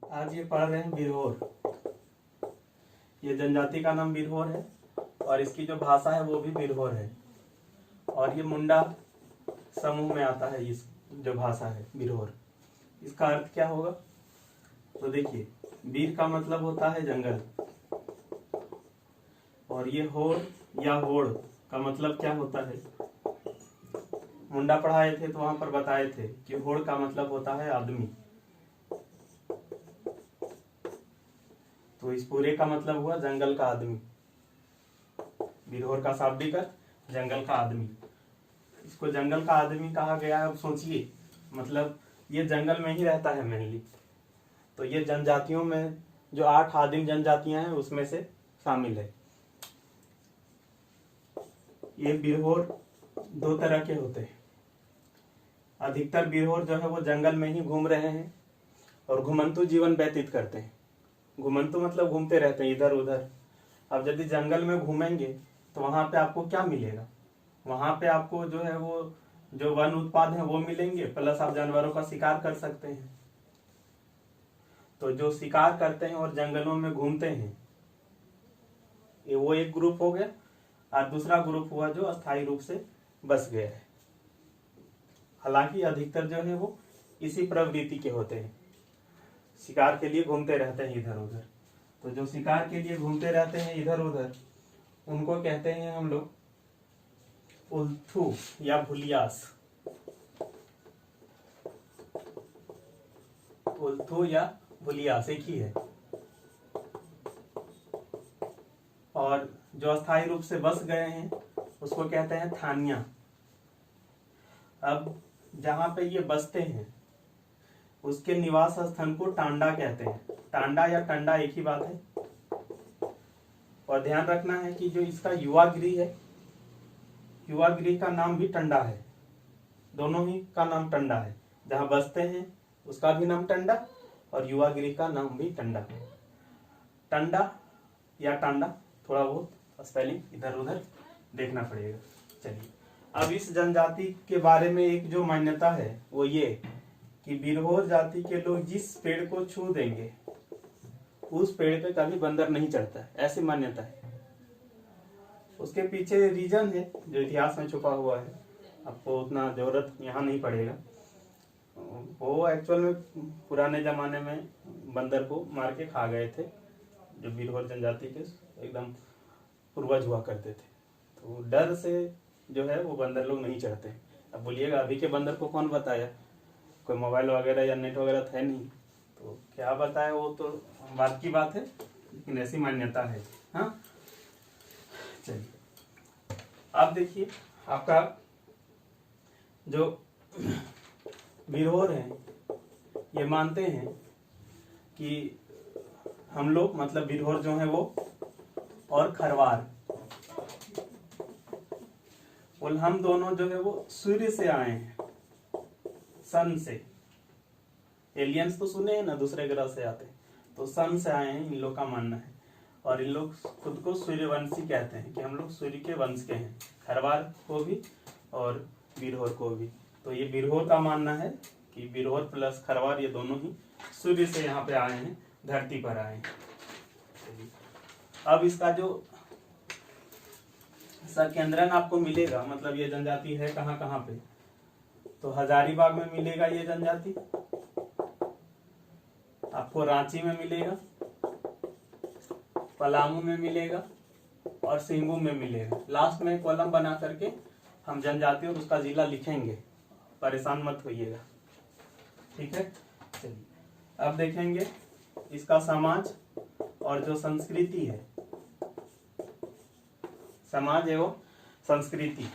आज ये पढ़ रहे हैं बिरहोर। ये जनजाति का नाम बिरहोर है और इसकी जो भाषा है वो भी बिरहोर है और ये मुंडा समूह में आता है। इस जो भाषा है बिरहोर, इसका अर्थ क्या होगा? तो देखिए, बीर का मतलब होता है जंगल और ये होर या होड़ का मतलब क्या होता है? मुंडा पढ़ाए थे तो वहां पर बताए थे कि होड़ का मतलब होता है आदमी। तो इस पूरे का मतलब हुआ जंगल का आदमी। बिरहोर का शाब्दिक अर्थ जंगल का आदमी। इसको जंगल का आदमी कहा गया है। अब सोचिए, मतलब ये जंगल में ही रहता है मेनली। तो ये जनजातियों में जो 8 आदिम जनजातियां हैं उसमें से शामिल है। ये बिरहोर 2 तरह के होते हैं। अधिकतर बिरहोर जो है वो जंगल में ही घूम रहे हैं और घुमंतु जीवन व्यतीत करते हैं। घुमंतु मतलब घूमते रहते हैं इधर उधर। अब यदि जंगल में घूमेंगे तो वहां पे आपको क्या मिलेगा? वहां पे आपको जो है वो जो वन उत्पाद है वो मिलेंगे, प्लस आप जानवरों का शिकार कर सकते हैं। तो जो शिकार करते हैं और जंगलों में घूमते हैं, ये वो एक ग्रुप हो गया। और दूसरा ग्रुप हुआ जो अस्थायी रूप से बस गया है। हालांकि अधिकतर जो है वो इसी प्रवृत्ति के होते हैं, शिकार के लिए घूमते रहते हैं इधर उधर। तो जो शिकार के लिए घूमते रहते हैं इधर उधर, उनको कहते हैं हम लोग उल्थू या भुलियास। उल्थू या भुलियास एक ही है। और जो अस्थायी रूप से बस गए हैं उसको कहते हैं थानिया। अब जहां पे ये बसते हैं उसके निवास स्थान को टांडा कहते हैं। टांडा या टंडा एक ही बात है। और ध्यान रखना है कि जो इसका युवा गृह है, युवा गृह का नाम भी टंडा है। दोनों ही का नाम टंडा है। जहां बसते हैं उसका भी नाम टंडा और युवा गृह का नाम भी टंडा है। टंडा या टांडा, थोड़ा बहुत स्पेलिंग इधर उधर देखना पड़ेगा। चलिए, अब इस जनजाति के बारे में एक जो मान्यता है वो ये कि बिरहोर जाति के लोग जिस पेड़ को छू देंगे उस पेड़ पे कभी बंदर नहीं चढ़ता, ऐसी मान्यता है। उसके पीछे रीजन है जो इतिहास में छुपा हुआ है, आपको उतना जरूरत यहाँ नहीं पड़ेगा। वो एक्चुअल में पुराने जमाने में बंदर को मार के खा गए थे, जो बिरहोर जनजाति के एकदम पूर्वज हुआ करते थे। तो डर से जो है वो बंदर लोग नहीं चढ़ते। अब बोलिएगा अभी के बंदर को कौन बताया? कोई मोबाइल वगैरह या नेट वगैरह था नहीं, तो क्या बताया वो तो बात की बात है, लेकिन ऐसी मान्यता है। हाँ, चलिए अब देखिए, आपका जो बिरहोर है ये मानते हैं कि हम लोग, मतलब बिरहोर जो है वो और खरवार, और हम दोनों जो है वो सूर्य से आए हैं, सन से। एलियंस तो सुने हैं ना, दूसरे ग्रह से आते हैं, तो सन से आए हैं, इन लोग का मानना है। और इन लोग खुद को सूर्यवंशी कहते हैं कि हम लोग सूर्य के वंश के हैं, खरवार को भी और बिरहोर को भी। तो ये बिरहोर का मानना है कि बिरहोर प्लस खरवार ये दोनों ही सूर्य से यहाँ पे आए हैं, धरती पर आए हैं। अब इसका जो संकेंद्रण आपको मिलेगा, मतलब ये जनजाति है कहाँ कहाँ पे, तो हजारीबाग में मिलेगा ये जनजाति, आपको रांची में मिलेगा, पलामू में मिलेगा और सिंगू में मिलेगा। लास्ट में कॉलम बना करके हम जनजाति और उसका जिला लिखेंगे, परेशान मत होइएगा, ठीक है। चलिए अब देखेंगे इसका समाज और जो संस्कृति है, समाज एवं संस्कृति।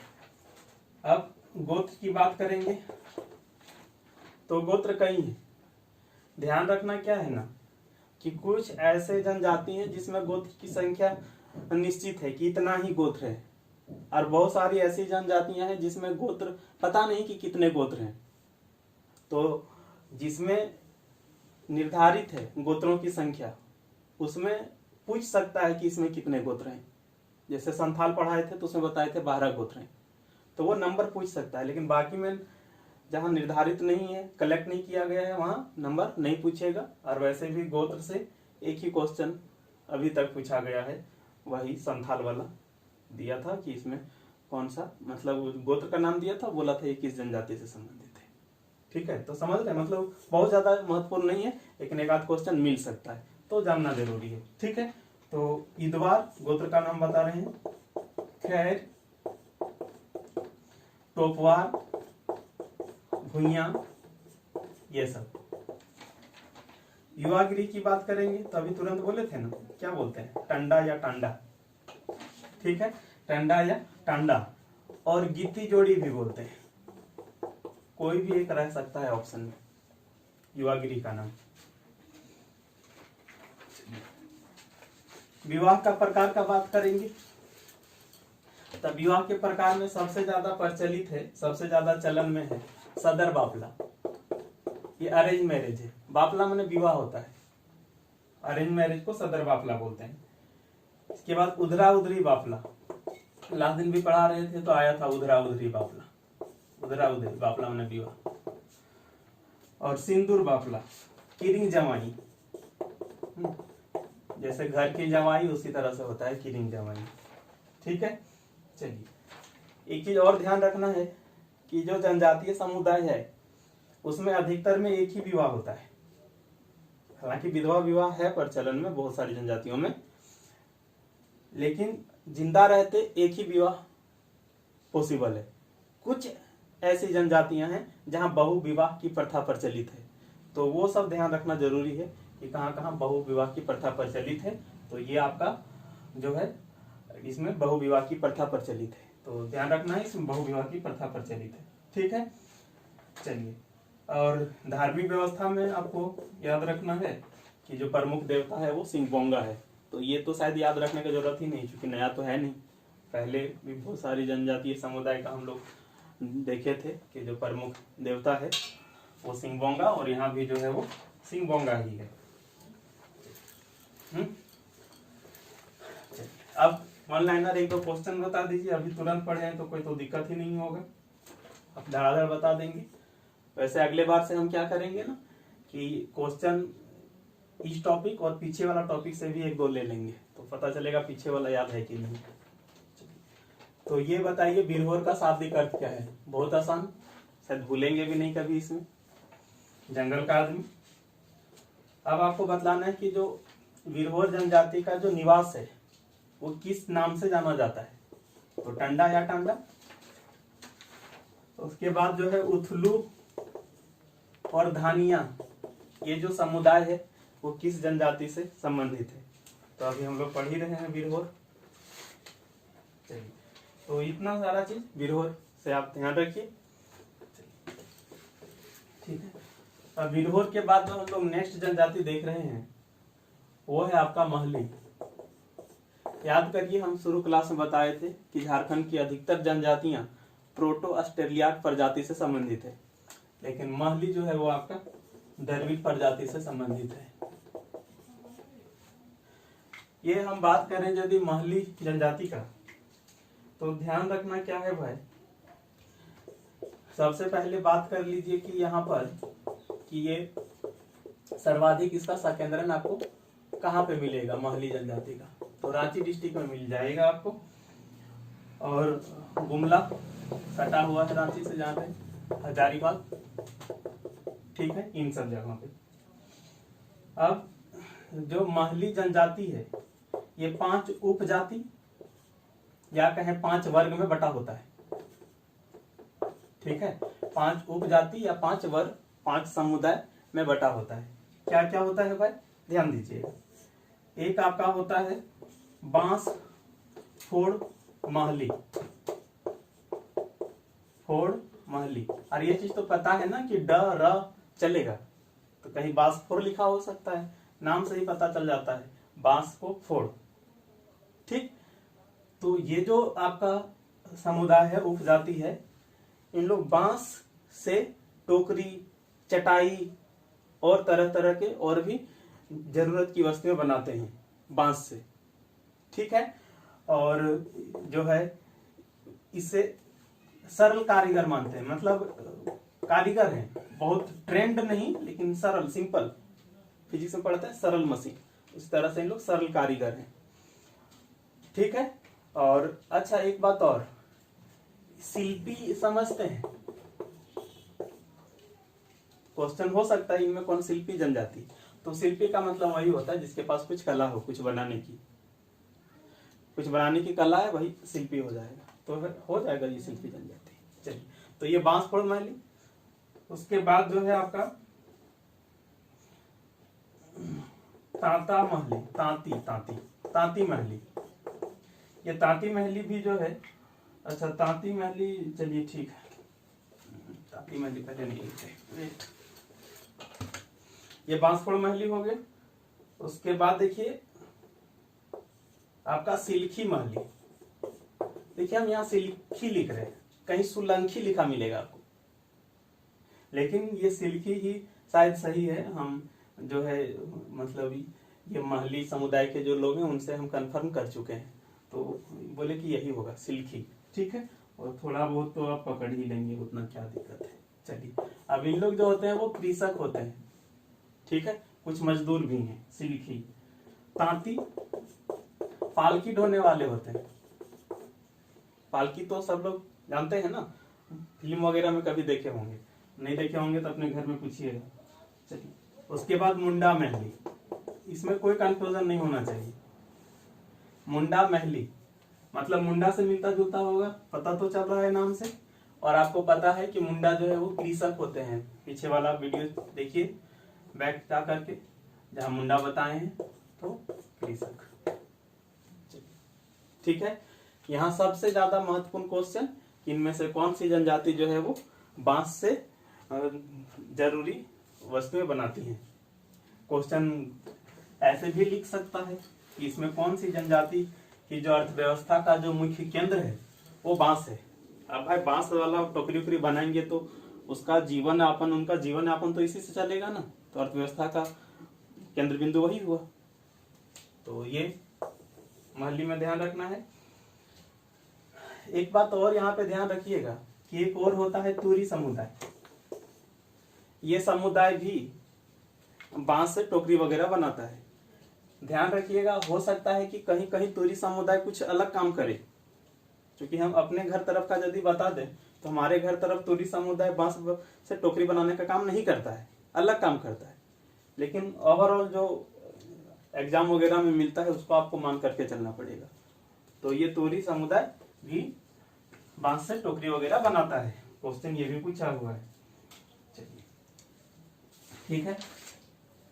अब गोत्र की बात करेंगे तो गोत्र कई हैं। ध्यान रखना क्या है ना कि कुछ ऐसे जनजाति हैं जिसमें गोत्र की संख्या निश्चित है कि इतना ही गोत्र है, और बहुत सारी ऐसी जनजातियां हैं जिसमें गोत्र पता नहीं कि कितने गोत्र हैं। तो जिसमें निर्धारित है गोत्रों की संख्या, उसमें पूछ सकता है कि इसमें कितने गोत्र हैं। जैसे संथाल पढ़ाए थे तो उसमें बताए थे 12 गोत्र हैं, तो वो नंबर पूछ सकता है। लेकिन बाकी में जहां निर्धारित नहीं है, कलेक्ट नहीं किया गया है, वहां नंबर नहीं पूछेगा। और वैसे भी गोत्र से एक ही क्वेश्चन अभी तक पूछा गया है, वही संथाल वाला दिया था कि इसमें कौन सा, मतलब गोत्र का नाम दिया था, बोला था ये किस जनजाति से संबंधित है। ठीक है, तो समझ रहे, मतलब बहुत ज्यादा महत्वपूर्ण नहीं है, लेकिन एक आध क्वेश्चन मिल सकता है, तो जानना जरूरी है। ठीक है, तो ईदवार गोत्र का नाम बता रहे हैं, खैर, टोपवार, भुइयां, ये सब। युवागिरी की बात करेंगे तो अभी तुरंत बोले थे ना, क्या बोलते हैं, टंडा या टांडा। ठीक है, टंडा या टांडा, और गीती जोड़ी भी बोलते हैं, कोई भी एक रह सकता है ऑप्शन में युवागिरी का नाम। विवाह का प्रकार का बात करेंगे, तब विवाह के प्रकार में सबसे ज्यादा प्रचलित है, सबसे ज्यादा चलन में है सदर बापला। ये अरेंज मैरिज है, बापला माने विवाह होता है, अरेंज मैरिज को सदर बापला बोलते हैं। इसके बाद उधरा उधरी बापला, लास्ट दिन भी पढ़ा रहे थे तो आया था उधरा उधरी बापला, उधरा उधरी बापला माने विवाह। और सिंदूर बापला, किरिंग जमाई, जैसे घर की जमाई उसी तरह से होता है किरिंग जमाई। ठीक है, चलिए एक चीज और ध्यान रखना है कि जो जनजातीय समुदाय है उसमें अधिकतर में एक ही विवाह होता है। हालांकि विधवा विवाह है प्रचलन में बहुत सारी जनजातियों में, लेकिन जिंदा रहते एक ही विवाह पॉसिबल है। कुछ ऐसी जनजातियां हैं जहां बहु विवाह की प्रथा प्रचलित है, तो वो सब ध्यान रखना जरूरी है कि कहां कहां बहु विवाह की प्रथा प्रचलित है। तो ये आपका जो है इसमें बहु विवाह की प्रथा प्रचलित है, तो ध्यान रखना है इसमें बहु विवाह की प्रथा प्रचलित है। ठीक है, चलिए, और धार्मिक व्यवस्था में आपको याद रखना है कि जो प्रमुख देवता है वो सिंगबोंगा है। तो ये तो शायद याद रखने की जरूरत ही नहीं, क्योंकि नया तो है नहीं, पहले भी बहुत सारी जनजातीय समुदाय का हम लोग देखे थे कि जो प्रमुख देवता है वो सिंगबोंगा, और यहाँ भी जो है वो सिंगबोंगा ही है। अब ऑनलाइनर एक दो क्वेश्चन बता दीजिए, अभी तुरंत पढ़े हैं तो कोई तो दिक्कत ही नहीं होगा, अब धड़ाधड़ बता देंगे। वैसे अगले बार से हम क्या करेंगे ना कि क्वेश्चन इस टॉपिक और पीछे वाला टॉपिक से भी एक दो ले लेंगे, तो पता चलेगा पीछे वाला याद है कि नहीं। तो ये बताइए बिरहोर का शाब्दिक अर्थ क्या है, बहुत आसान, शायद भूलेंगे भी नहीं कभी इसमें, जंगल का आदमी। अब आपको बतलाना है कि जो बिरहोर जनजाति का जो निवास है वो किस नाम से जाना जाता है, तो टंडा या टांडा। उसके बाद जो है उथलू और धानिया, ये जो समुदाय है वो किस जनजाति से संबंधित है, तो अभी हम लोग पढ़ ही रहे हैं बिरहोर। चलिए, तो इतना सारा चीज बिरहोर से आप ध्यान रखिए। ठीक है, अब बिरहोर के बाद जो हम लोग नेक्स्ट जनजाति देख रहे हैं वो है आपका महली। याद करिए हम शुरू क्लास में बताए थे कि झारखंड की अधिकतर जनजातियां प्रोटो ऑस्ट्रेलियाक प्रजाति से संबंधित है, लेकिन महली जो है वो आपका द्रविड़ प्रजाति से संबंधित है। ये हम बात करें यदि महली जनजाति का, तो ध्यान रखना क्या है भाई, सबसे पहले बात कर लीजिए कि यहाँ पर कि ये सर्वाधिक इसका संकेंद्रण आपको कहाँ पे मिलेगा महली जनजाति का, तो रांची डिस्ट्रिक्ट में मिल जाएगा आपको, और गुमला सटा हुआ है रांची से, जहाँ पे हजारीबाग, ठीक है, इन सब जगहों पे। अब जो महली जनजाति है ये 5 उपजाति या कहें 5 वर्ग में बटा होता है। ठीक है, 5 उपजाति या 5 वर्ग, 5 समुदाय में बटा होता है। क्या क्या होता है भाई, ध्यान दीजिएगा। एक आपका होता है बांस फोड़ महली, फोड़ महली, और ये चीज तो पता है ना कि ड र चलेगा, तो कहीं बांस फोड़ लिखा हो सकता है, नाम से ही पता चल जाता है बांस को फोड़। ठीक, तो ये जो आपका समुदाय है, उपजाति है, इन लोग बांस से टोकरी, चटाई और तरह तरह के और भी जरूरत की वस्तुएं बनाते हैं बांस से। ठीक है, और जो है इसे सरल कारीगर मानते हैं, मतलब कारीगर हैं, बहुत ट्रेंड नहीं लेकिन सरल, सिंपल, फिजिक्स में पढ़ते हैं सरल मशीन, उस तरह से इन लोग सरल कारीगर हैं। ठीक है। और अच्छा एक बात और, शिल्पी समझते हैं, क्वेश्चन हो सकता है इनमें कौन शिल्पी जनजाति, तो शिल्पी का मतलब वही होता है जिसके पास कुछ कला हो, कुछ बनाने की कला है, वही शिल्पी हो जाएगा, तो हो जाएगा ये शिल्पी जनजाति। चलिए, तो ये बांसफोड़ महली। उसके बाद जो है आपका तांता महली, तांती महली। ये तांती महली भी जो है, अच्छा तांती महली, चलिए ठीक है, तांती महली पहले नहीं लिखे, ये बांसफोड़ महली हो गए। उसके बाद देखिए आपका सिल्खी महली। देखिए हम यहाँ सिल्खी लिख रहे हैं, कहीं सुलंखी लिखा मिलेगा आपको, लेकिन ये सिल्खी ही शायद सही है। हम जो है मतलब ये महली समुदाय के जो लोग हैं उनसे हम कंफर्म कर चुके हैं, तो बोले कि यही होगा सिल्खी। ठीक है, और थोड़ा बहुत तो आप पकड़ ही लेंगे, उतना क्या दिक्कत है। चलिए, अब इन लोग जो होते हैं वो कृषक होते हैं, ठीक है, कुछ मजदूर भी हैं। सिल्खी। तांती पालकी ढोने वाले होते हैं। पालकी तो सब लोग जानते हैं ना, फिल्म वगैरह में कभी देखे होंगे, नहीं देखे होंगे तो अपने घर में पूछिएगा। चलिए, उसके बाद मुंडा महली, इसमें कोई कंफ्यूजन नहीं होना चाहिए। मुंडा महली मतलब मुंडा से मिलता जुलता होगा, पता तो चल रहा है नाम से, और आपको पता है कि मुंडा जो है वो कृषक होते हैं। पीछे वाला वीडियो देखिए बैक जा करके, जहां मुंडा बताए हैं, तो कृषक। ठीक है, यहाँ सबसे ज्यादा महत्वपूर्ण क्वेश्चन, इनमें से कौन सी जनजाति जो है वो बांस से जरूरी वस्तुएं बनाती हैं। क्वेश्चन ऐसे भी लिख सकता है कि इसमें कौन सी जनजाति की जो अर्थव्यवस्था का जो मुख्य केंद्र है वो बांस है। अब भाई बांस वाला टोकरी उकरी बनाएंगे तो उसका जीवन यापन, उनका जीवन यापन तो इसी से चलेगा ना, तो अर्थव्यवस्था का केंद्र बिंदु वही हुआ। तो ये महली में ध्यान रखना है। एक बात और यहाँ पे ध्यान रखिएगा कि एक और होता है तुरी समुदाय। ये समुदाय भी बांस से टोकरी वगैरह बनाता है। ध्यान रखिएगा, हो सकता है कि कहीं कहीं तुरी समुदाय कुछ अलग काम करे, क्योंकि हम अपने घर तरफ का यदि बता दें तो हमारे घर तरफ तुरी समुदाय बांस से टोकरी बनाने का काम नहीं करता है, अलग काम करता है। लेकिन ओवरऑल जो एग्जाम वगैरह में मिलता है उसको आपको मान करके चलना पड़ेगा। तो ये तुरी समुदाय भी बांस से टोकरी वगैरह बनाता है, क्वेश्चन ये भी पूछा हुआ है। चलिए, ठीक है,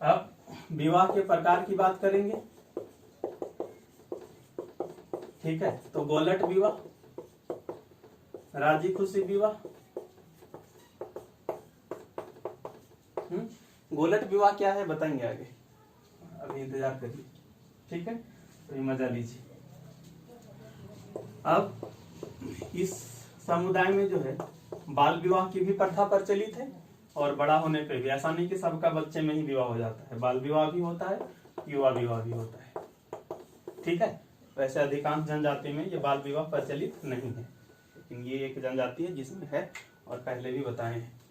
अब विवाह के प्रकार की बात करेंगे। ठीक है, तो गोलट विवाह, राजी खुशी विवाह। गोलट विवाह क्या है बताएंगे आगे, अभी इंतजार करिए। ठीक है, तो ये मजा लीजिए। अब इस समुदाय में जो है बाल विवाह की भी प्रथा प्रचलित है, और बड़ा होने पे भी, ऐसा नहीं कि सबका बच्चे में ही विवाह हो जाता है, बाल विवाह भी होता है, युवा विवाह भी होता है। ठीक है, वैसे अधिकांश जनजाति में ये बाल विवाह प्रचलित नहीं है, लेकिन ये एक जनजाति है जिसमें है, और पहले भी बताए हैं।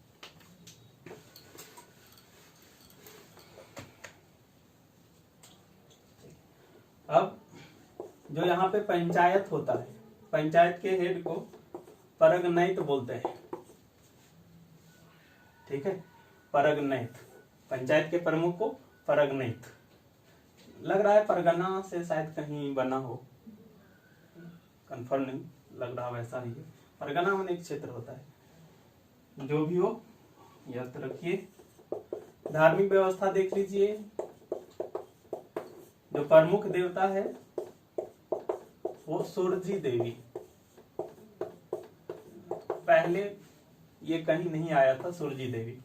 अब जो यहाँ पे पंचायत होता है, पंचायत के हेड को परगनैत बोलते हैं। ठीक है, परगनैत, पंचायत के प्रमुख को परगनैत। लग रहा है परगना से शायद कहीं बना हो, कंफर्म नहीं लग रहा, वैसा ही है। परगना में एक क्षेत्र होता है, जो भी हो याद रखिए। धार्मिक व्यवस्था देख लीजिए, जो प्रमुख देवता है वो सूरजी देवी। पहले ये कहीं नहीं आया था सूरजी देवी,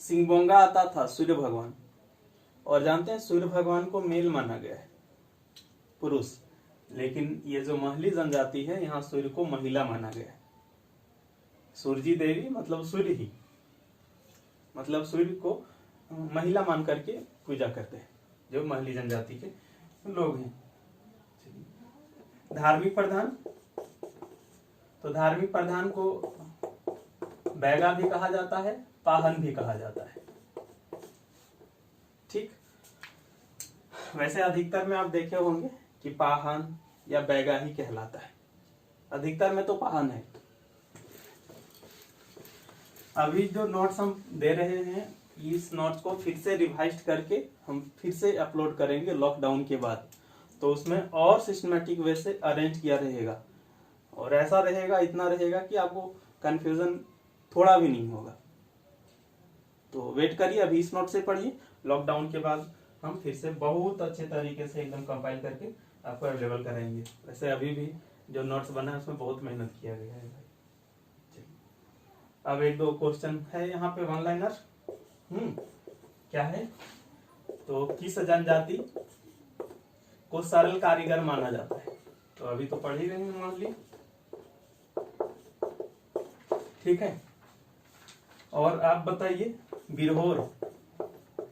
सिंगबोंगा आता था सूर्य भगवान, और जानते हैं सूर्य भगवान को मेल माना गया है, पुरुष, लेकिन ये जो महली जनजाति है यहाँ सूर्य को महिला माना गया है। सूरजी देवी मतलब सूर्य ही, मतलब सूर्य को महिला मान करके पूजा करते हैं जो महली जनजाति के लोग हैं। धार्मिक प्रधान, तो धार्मिक प्रधान को बैगा भी कहा जाता है, पाहन भी कहा जाता है। ठीक, वैसे अधिकतर में आप देखे होंगे कि पाहन या बैगा ही कहलाता है, अधिकतर में तो पाहन है। अभी जो नोट्स हम दे रहे हैं, इस नोट्स को फिर से रिवाइज करके हम फिर से अपलोड करेंगे लॉकडाउन के बाद, तो उसमें और सिस्टमेटिक वे से अरेंज किया रहेगा, और ऐसा रहेगा, इतना रहेगा कि आपको कंफ्यूजन थोड़ा भी नहीं होगा। तो वेट करिए, अभी इस नोट से पढ़िए, लॉकडाउन के बाद हम फिर से बहुत अच्छे तरीके से एकदम कंपाइल करके आपको अवेलेबल कराएंगे। वैसे अभी भी जो नोट्स बना है उसमें बहुत मेहनत किया गया है भाई। अब एक दो क्वेश्चन है यहाँ पे वन लाइनर। क्या है, तो किस जनजाति को सरल कारीगर माना जाता है? तो अभी तो पढ़ ही रहे हैं, मान ली। ठीक है, और आप बताइए बिरहोर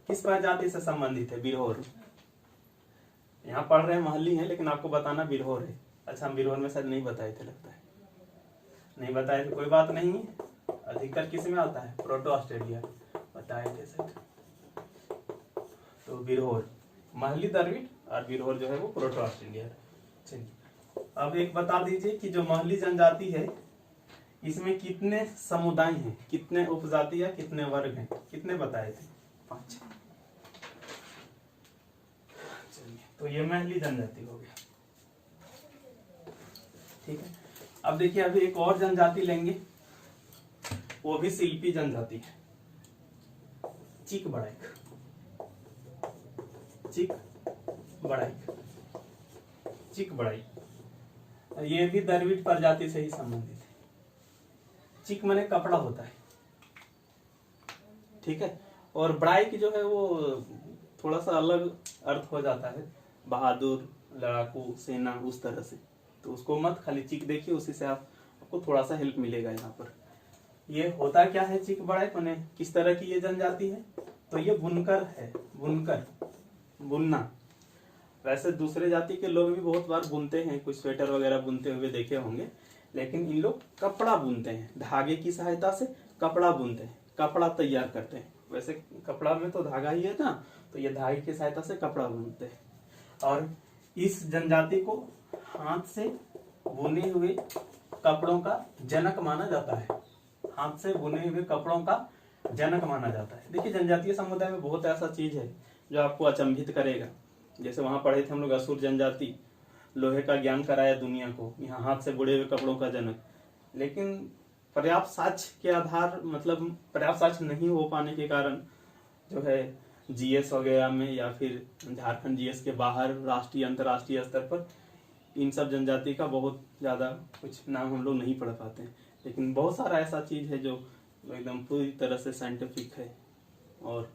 किस प्रजाति से संबंधित है? बिरहोर यहाँ पढ़ रहे हैं महली है, लेकिन आपको बताना बिरहोर है। अच्छा, हम बिरहोर में शायद नहीं बताए थे, लगता है नहीं बताए थे, कोई बात नहीं। अधिकतर किस में आता है? प्रोटो ऑस्ट्रेलिया, बताए थे शायद। तो बिरहोर महली द्रविड़ और बिरहोर जो है वो प्रोटो ऑस्ट्रेलिया। चलिए, अब एक बता दीजिए कि जो महली जनजाति है इसमें कितने समुदाय हैं, कितने उपजाति या कितने वर्ग हैं? कितने बताए थे? 5। चलिए, तो ये महली जनजाति हो गया। ठीक है, अब देखिए अभी एक और जनजाति लेंगे, वो भी शिल्पी जनजाति है, चिक बड़ाइक। चिक बड़ाइक, चिक बड़ाइक, ये भी द्रविड़ प्रजाति से ही संबंधित है। चिक माने कपड़ा होता है, ठीक है, और बड़ाइक जो है वो थोड़ा सा अलग अर्थ हो जाता है, बहादुर, लड़ाकू, सेना, उस तरह से। तो उसको मत खाली चिक देखिए, उसी से आपको थोड़ा सा हेल्प मिलेगा यहाँ पर। ये होता क्या है चिक बड़ाइक माने किस तरह की ये जनजाति है? तो ये बुनकर है, बुनकर, बुनना। वैसे दूसरे जाति के लोग भी बहुत बार बुनते हैं, कुछ स्वेटर वगैरह बुनते हुए देखे होंगे, लेकिन इन लोग कपड़ा बुनते हैं, धागे की सहायता से कपड़ा बुनते हैं, कपड़ा तैयार करते हैं। वैसे कपड़ा में तो धागा ही है ना, तो ये धागे की सहायता से कपड़ा बुनते हैं। और इस जनजाति को हाथ से बुने हुए कपड़ों का जनक माना जाता है, हाथ से बुने हुए कपड़ों का जनक माना जाता है। देखिए, जनजातीय समुदाय में बहुत ऐसा चीज है जो आपको अचंभित करेगा। जैसे वहां पढ़े थे हम लोग, असुर जनजाति, लोहे का ज्ञान कराया दुनिया को, यहाँ हाथ से बुने हुए कपड़ों का जनक। लेकिन पर्याप्त साक्ष्य के आधार, मतलब पर्याप्त साक्ष्य नहीं हो पाने के कारण जो है जीएस वगैरह में या फिर झारखंड जीएस के बाहर राष्ट्रीय अंतर्राष्ट्रीय स्तर पर इन सब जनजाति का बहुत ज्यादा कुछ नाम हम लोग नहीं पढ़ पाते हैं। लेकिन बहुत सारा ऐसा चीज है जो एकदम पूरी तरह से साइंटिफिक है, और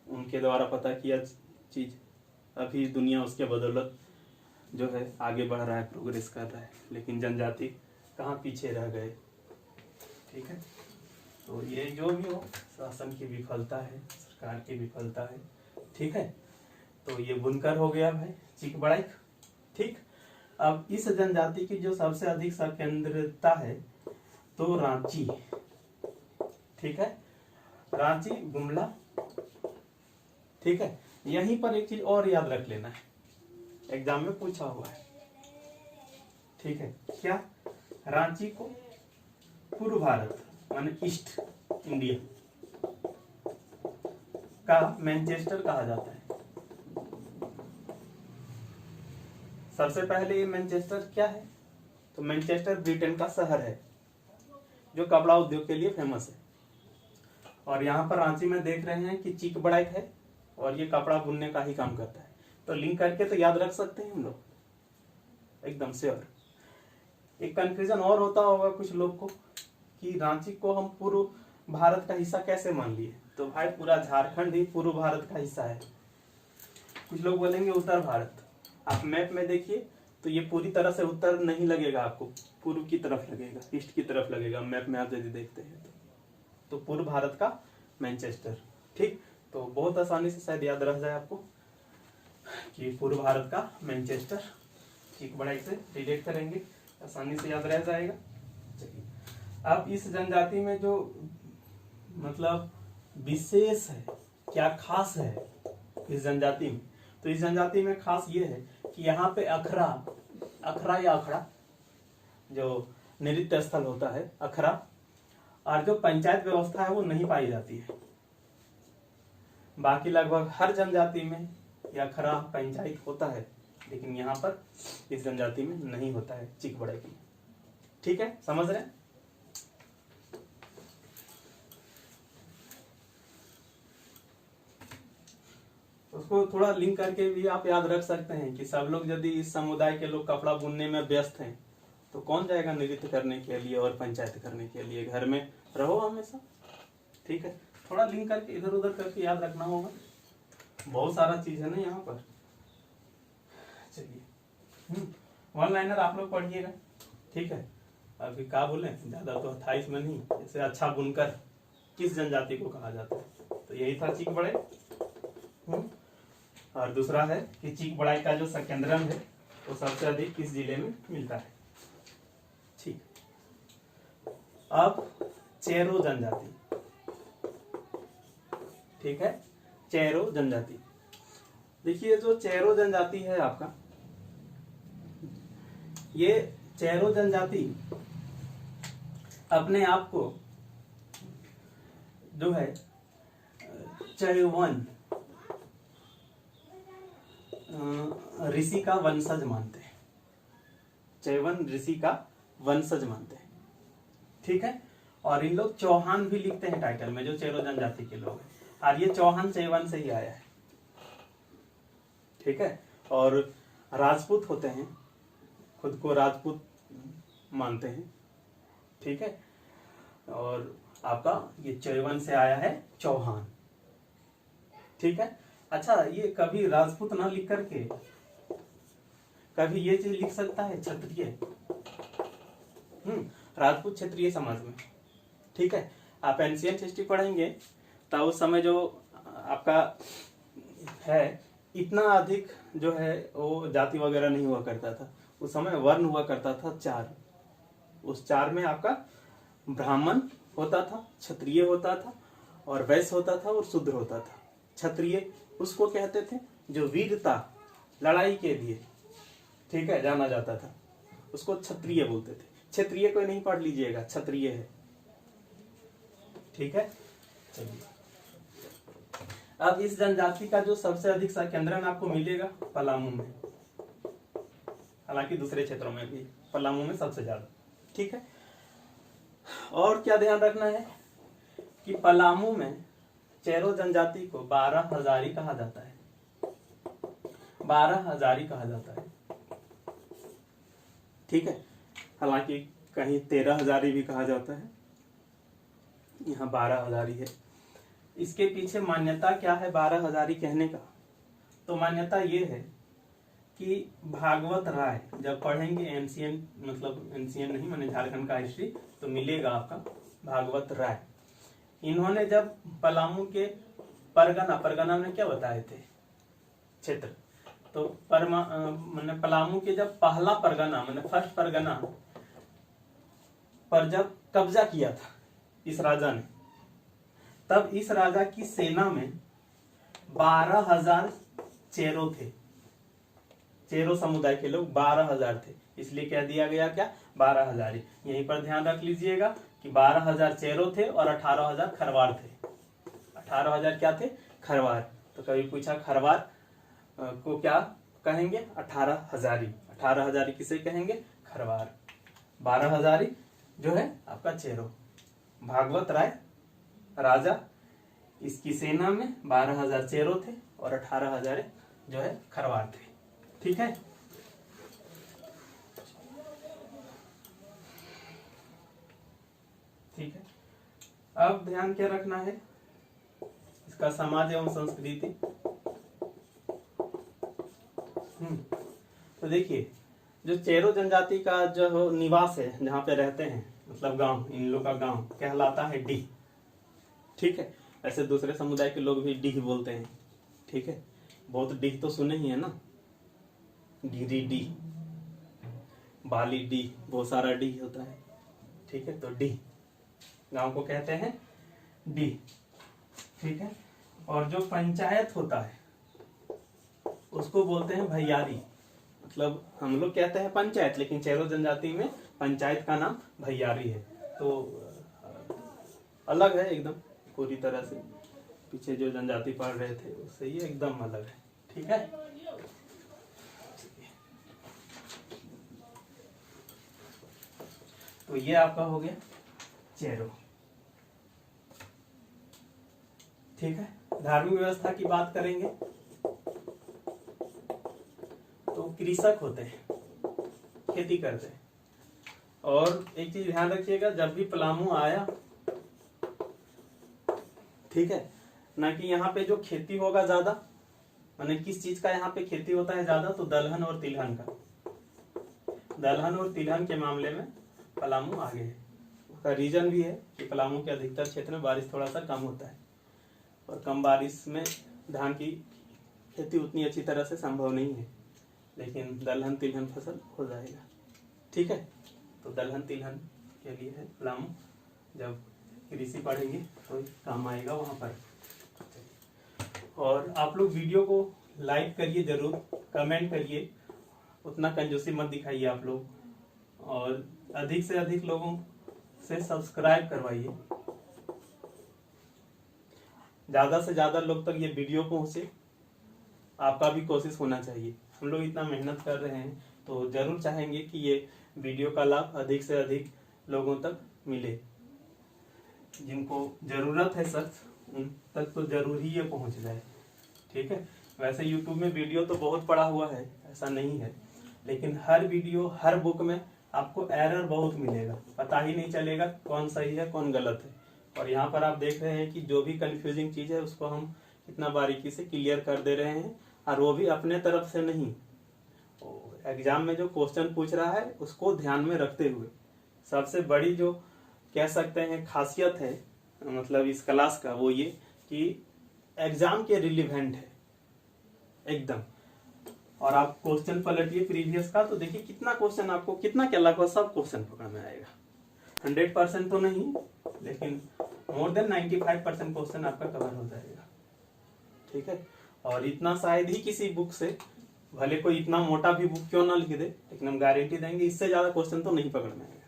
उनके द्वारा पता किया चीज अभी दुनिया उसके बदौलत जो है आगे बढ़ रहा है, प्रोग्रेस कर रहा है। लेकिन जनजाति कहाँ पीछे रह गए। ठीक है, तो ये जो भी हो, शासन की विफलता है, सरकार की विफलता है। ठीक है, तो ये बुनकर हो गया भाई, चिक बड़ाइक। ठीक, अब इस जनजाति की जो सबसे अधिक संकेंद्रितता है तो रांची। ठीक है, रांची, गुमला। ठीक है, यहीं पर एक चीज और याद रख लेना है, एग्जाम में पूछा हुआ है। ठीक है, क्या? रांची को पूर्व भारत माने ईस्ट इंडिया का मैनचेस्टर कहा जाता है। सबसे पहले ये मैनचेस्टर क्या है? तो मैनचेस्टर ब्रिटेन का शहर है जो कपड़ा उद्योग के लिए फेमस है। और यहाँ पर रांची में देख रहे हैं कि चिक बड़ाइक है और ये कपड़ा बुनने का ही काम करता है। तो लिंक करके तो याद रख सकते हैं हम लोग, एकदम श्योर। एक कंफ्यूजन और होता होगा कुछ लोग को कि रांची को हम पूर्व भारत का हिस्सा कैसे मान लिए? तो भाई पूरा झारखंड ही पूर्व भारत का हिस्सा है। कुछ लोग बोलेंगे उत्तर भारत। आप मैप में देखिए तो ये पूरी तरह से उत्तर नहीं लगेगा, आपको पूर्व की तरफ लगेगा, ईस्ट की तरफ लगेगा मैप में आप यदि देखते हैं तो पूर्व भारत का मैनचेस्टर। ठीक, तो बहुत आसानी से शायद याद रह जाए आपको कि पूर्व भारत का मैनचेस्टर। चिक बड़ाइक से रिलेट करेंगे, आसानी से याद रह जाएगा। चलिए, अब इस जनजाति में जो मतलब विशेष है, क्या खास है इस जनजाति में? तो इस जनजाति में खास ये है कि यहाँ पे अखरा या अखड़ा जो नृत्य स्थल होता है, अखरा, और जो पंचायत व्यवस्था है वो नहीं पाई जाती है। बाकी लगभग हर जनजाति में या अखरा पंचायत होता है, लेकिन यहाँ पर इस जनजाति में नहीं होता है चीक बड़ाई की। ठीक है, समझ रहे हैं? उसको थोड़ा लिंक करके भी आप याद रख सकते हैं कि सब लोग यदि इस समुदाय के लोग कपड़ा बुनने में व्यस्त हैं तो कौन जाएगा नृत्य करने के लिए और पंचायत करने के लिए? घर में रहो हमेशा। ठीक है, थोड़ा लिंक करके इधर उधर करके याद रखना होगा, बहुत सारा चीज है ना यहाँ पर। चलिए, वन लाइनर आप लोग पढ़िएगा। ठीक है, अभी क्या बोले, ज्यादा तो 28 में नहीं, जैसे अच्छा बुनकर किस जनजाति को कहा जाता है, तो यही था चीक बड़ाई। और दूसरा है कि चीक बड़ाई का जो संकेंद्रण है वो सबसे अधिक किस जिले में मिलता है। ठीक, अब चेरो जनजाति। ठीक है, चेरो जनजाति। देखिए, जो चेरो जनजाति है आपका, ये चेरो जनजाति अपने आप को जो है चयवन ऋषि का वंशज मानते हैं। चयवन ऋषि का वंशज मानते हैं। ठीक है, और इन लोग चौहान भी लिखते हैं टाइटल में, जो चेरो जनजाति के लोग हैं, और ये चौहान चयवन से ही आया है। ठीक है, और राजपूत होते हैं, खुद को राजपूत मानते हैं। ठीक है, और आपका ये चयवन से आया है चौहान। ठीक है, अच्छा, ये कभी राजपूत ना लिख करके कभी ये चीज लिख सकता है क्षत्रिय। राजपूत क्षत्रिय समाज में। ठीक है, आप एंशियंट हिस्ट्री पढ़ेंगे तो उस समय जो आपका है इतना अधिक जो है वो जाति वगैरह नहीं हुआ करता था। उस समय वर्ण हुआ करता था 4। उस 4 में आपका ब्राह्मण होता था, क्षत्रिय होता था, और वैश्य होता था, और शूद्र होता था। क्षत्रिय उसको कहते थे जो वीरता, लड़ाई के लिए, ठीक है, जाना जाता था, उसको क्षत्रिय बोलते थे। क्षत्रिय कोई नहीं पढ़ लीजिएगा, क्षत्रिय है। ठीक है, चलिए, अब इस जनजाति का जो सबसे अधिक संकेंद्रण आपको मिलेगा पलामू में, हालांकि दूसरे क्षेत्रों में भी, पलामू में सबसे ज्यादा। ठीक है, और क्या ध्यान रखना है कि पलामू में चेरो जनजाति को 12 हजारी कहा जाता है। 12 हजारी कहा जाता है। ठीक है, हालांकि कहीं 13 हजारी भी कहा जाता है, यहाँ 12 हजारी है। इसके पीछे मान्यता क्या है 12 हजारी कहने का? तो मान्यता ये है कि भागवत राय जब पढ़ेंगे एंशियन, मतलब एंशियन नहीं माने झारखंड का हिस्ट्री, तो मिलेगा आपका भागवत राय। इन्होंने जब पलामू के परगना में क्या बताए थे क्षेत्र, तो मैंने पलामू के जब पहला परगना मैंने फर्स्ट परगना पर जब कब्जा किया था इस राजा ने, तब इस राजा की सेना में 12,000 चेरो थे। चेरो समुदाय के लोग 12,000 थे, इसलिए कह दिया गया क्या 12 हजारी। यहीं पर ध्यान रख लीजिएगा कि 12,000 चेरो थे और 18,000 खरवार थे। 18,000 क्या थे? खरवार। तो कभी पूछा खरवार को क्या कहेंगे? 18 हजारी। 18 हजारी किसे कहेंगे? खरवार। 12 हजारी जो है आपका चेरो। भागवत राय राजा, इसकी सेना में 12,000 चेरो थे और 18,000 जो है खरवार थे। ठीक है, ठीक है। अब ध्यान क्या रखना है, इसका समाज एवं संस्कृति। तो देखिए, जो चेरो जनजाति का जो निवास है, जहाँ पे रहते हैं, मतलब गांव, इन लोग का गांव कहलाता है डीह। ठीक है, ऐसे दूसरे समुदाय के लोग भी डीह बोलते हैं। ठीक है, बहुत डीह तो सुने ही है ना, गिरिडीह, बाली डीह, बहुत सारा डीह होता है। ठीक है, तो डीह गांव को कहते हैं डी, ठीक है। और जो पंचायत होता है उसको बोलते हैं भैयारी, मतलब हम लोग कहते हैं पंचायत, लेकिन चेरो जनजाति में पंचायत का नाम भैयारी है। तो अलग है एकदम पूरी तरह से, पीछे जो जनजाति पढ़ रहे थे उससे ये एकदम अलग है, ठीक है। तो ये आपका हो गया चेरो, ठीक है। धार्मिक व्यवस्था की बात करेंगे तो कृषक होते हैं, खेती करते हैं। और एक चीज ध्यान रखिएगा, जब भी पलामू आया, ठीक है, ना कि यहाँ पे जो खेती होगा ज्यादा, माने किस चीज का यहाँ पे खेती होता है ज्यादा, तो दलहन और तिलहन का। दलहन और तिलहन के मामले में पलामू आगे है। उसका रीजन भी है कि पलामू के अधिकतर क्षेत्र में बारिश थोड़ा सा कम होता है और कम बारिश में धान की खेती उतनी अच्छी तरह से संभव नहीं है, लेकिन दलहन तिलहन फसल हो जाएगा, ठीक है। तो दलहन तिलहन के लिए है पलामू, जब कृषि पढ़ेंगे तो काम आएगा वहां पर। और आप लोग वीडियो को लाइक करिए जरूर, कमेंट करिए, उतना कंजूसी मत दिखाइए आप लोग, और अधिक से अधिक लोगों से सब्सक्राइब करवाइए, ज्यादा से ज्यादा लोग तक ये वीडियो पहुंचे। आपका भी कोशिश होना चाहिए, हम लोग इतना मेहनत कर रहे हैं तो जरूर चाहेंगे कि ये वीडियो का लाभ अधिक से अधिक लोगों तक मिले। जिनको जरूरत है सख्त उन तक तो जरूर ही ये पहुंच जाए, ठीक है। वैसे YouTube में वीडियो तो बहुत पड़ा हुआ है, ऐसा नहीं है, लेकिन हर वीडियो हर बुक में आपको एरर बहुत मिलेगा, पता ही नहीं चलेगा कौन सही है कौन गलत है। और यहाँ पर आप देख रहे हैं कि जो भी कंफ्यूजिंग चीज है उसको हम कितना बारीकी से क्लियर कर दे रहे हैं, और वो भी अपने तरफ से नहीं, एग्जाम में जो क्वेश्चन पूछ रहा है उसको ध्यान में रखते हुए। सबसे बड़ी जो कह सकते हैं खासियत है मतलब इस क्लास का, वो ये कि एग्जाम के रिलेवेंट है एकदम। और आप क्वेश्चन पलटिए प्रीवियस का तो देखिए कितना क्वेश्चन आपको, कितना क्या लगभग सब क्वेश्चन पकड़ में आएगा। 100% तो नहीं, लेकिन मोर देन 95% क्वेश्चन आपका कवर हो जाएगा, ठीक है। और इतना शायद ही किसी बुक से, भले कोई इतना मोटा भी बुक क्यों ना लिख दे, लेकिन हम गारंटी देंगे इससे ज्यादा क्वेश्चन तो नहीं पकड़ में आएगा,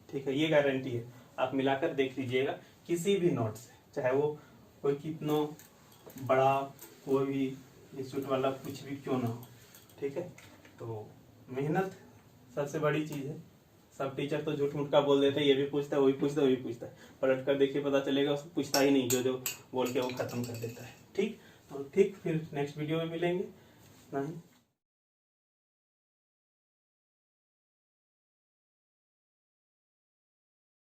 ठीक है। ये गारंटी है, आप मिलाकर देख लीजिएगा किसी भी नोट से, चाहे वो कोई कितना बड़ा कोई भी इंस्टीट्यूट वाला कुछ भी क्यों ना हो, ठीक है। तो मेहनत सबसे बड़ी चीज है। सब टीचर तो झूठ मूठ का बोल देते हैं, ये भी पूछता है वो भी पूछता है वो भी पूछता है, पलट कर देखिए पता चलेगा उसको पूछता ही नहीं, जो जो बोल के वो खत्म कर देता है, ठीक। तो ठीक, फिर नेक्स्ट वीडियो में मिलेंगे। नहीं